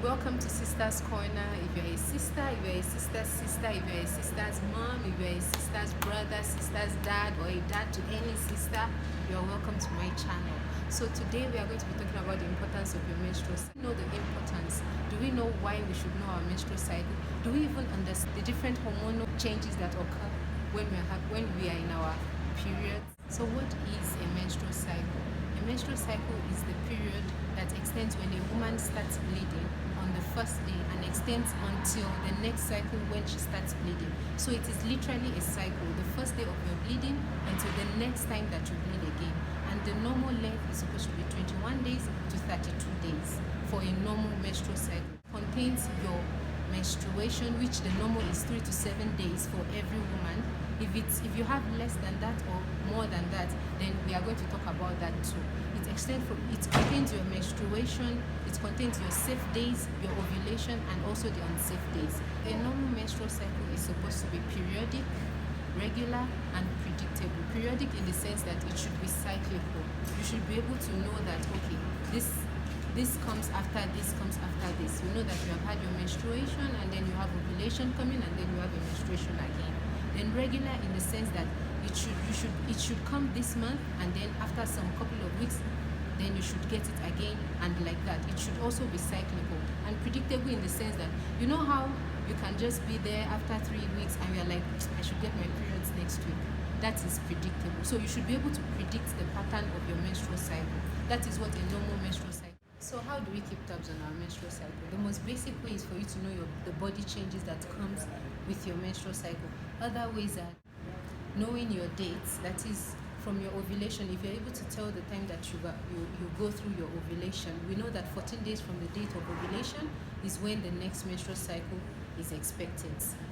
Welcome to Sistaz Corner. If you're a sister, if you're a sister's sister, if you're a sister's mom, if you're a sister's brother, sister's dad, or a dad to any sister, you're welcome to my channel. So today we are going to be talking about the importance of your menstrual cycle. Do we know the importance? Do we know why we should know our menstrual cycle? Do we even understand the different hormonal changes that occur when we are in our period? So what is a menstrual cycle? A menstrual cycle is the period that extends when a woman starts bleeding on the first day and extends until the next cycle when she starts bleeding. So it is literally a cycle, the first day of your bleeding until the next time that you bleed again. And the normal length is supposed to be 21 days to 32 days for a normal menstrual cycle. It contains your menstruation, which the normal is 3 to 7 days for every woman. If you have less than that or more than that, then we are going to talk about that too. It contains your menstruation, it contains your safe days, your ovulation, and also the unsafe days. A normal menstrual cycle is supposed to be periodic, regular, and predictable. Periodic in the sense that it should be cyclical. You should be able to know that, okay, this comes after this comes after this. You know that you have had your menstruation, and then you have ovulation coming, and then you have your menstruation again. Then regular in the sense that it should come this month, and then after some couple of weeks, then you should get it again, and like that. It should also be cyclical. And predictable in the sense that you know how you can just be there after 3 weeks and you're like, I should get my periods next week. That is predictable. So you should be able to predict the pattern of your menstrual cycle. That is what a normal menstrual cycle. So how do we keep tabs on our menstrual cycle? The most basic way is for you to know the body changes that comes with your menstrual cycle. Other ways are knowing your dates, that is from your ovulation. If you're able to tell the time that you go through your ovulation, we know that 14 days from the date of ovulation is when the next menstrual cycle is expected.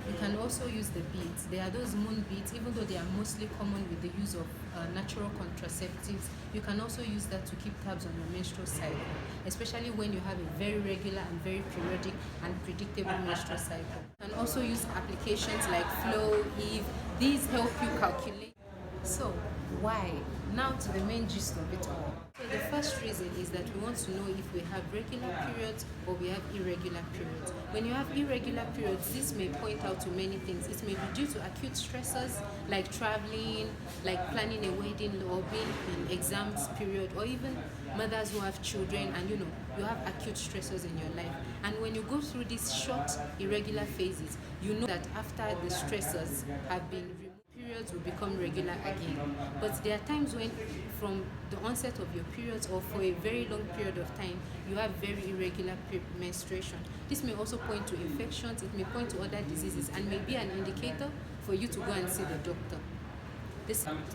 You can also use the beads. There are those moon beads, even though they are mostly common with the use of natural contraceptives. You can also use that to keep tabs on your menstrual cycle, especially when you have a very regular and very periodic and predictable menstrual cycle. You can also use applications like Flow, Eve. These help you calculate. So why? Now to the main gist of it all. So the first reason is that we want to know if we have regular periods or we have irregular periods. When you have irregular periods, this may point out to many things. It may be due to acute stressors like traveling, like planning a wedding, or being in exams period, or even mothers who have children, and you have acute stressors in your life. And when you go through these short irregular phases, you know that after the stressors have been removed, periods will become regular again. But there are times when from the onset of your periods or for a very long period of time, you have very irregular menstruation. This may also point to infections, it may point to other diseases, and may be an indicator for you to go and see the doctor.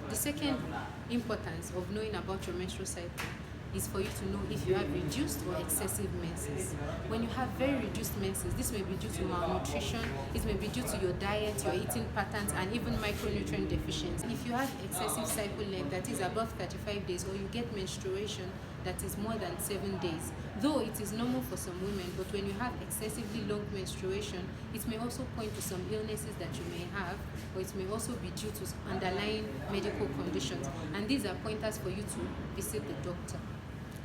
The second importance of knowing about your menstrual cycle is for you to know if you have reduced or excessive menses. When you have very reduced menses, this may be due to malnutrition, it may be due to your diet, your eating patterns, and even micronutrient deficiency. If you have excessive cycle length that is above 35 days, or you get menstruation that is more than 7 days, though it is normal for some women, but when you have excessively long menstruation, it may also point to some illnesses that you may have, or it may also be due to underlying medical conditions, and these are pointers for you to visit the doctor.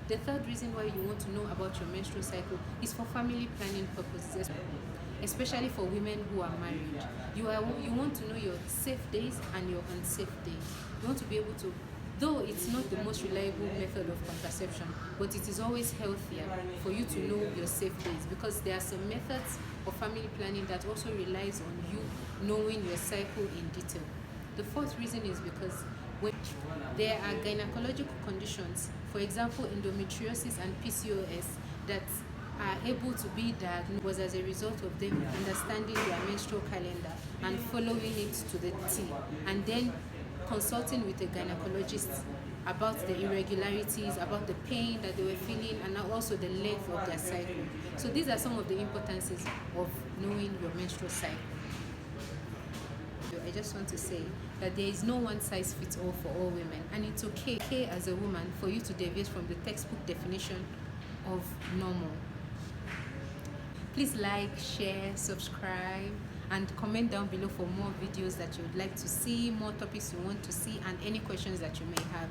The third reason why you want to know about your menstrual cycle is for family planning purposes, especially for women who are married. You want to know your safe days and your unsafe days. You want to be able to, though it's not the most reliable method of contraception, but it is always healthier for you to know your safe days, because there are some methods of family planning that also relies on you knowing your cycle in detail. The fourth reason is because when there are gynecological conditions, for example endometriosis and PCOS, that are able to be diagnosed as a result of them understanding their menstrual calendar and following it to the T, and then consulting with a gynecologist about the irregularities, about the pain that they were feeling, and also the length of their cycle. So these are some of the importances of knowing your menstrual cycle. I just want to say that there is no one size fits all for all women, and it's okay as a woman for you to deviate from the textbook definition of normal. Please like, share, subscribe, and comment down below for more videos that you would like to see, more topics you want to see, and any questions that you may have.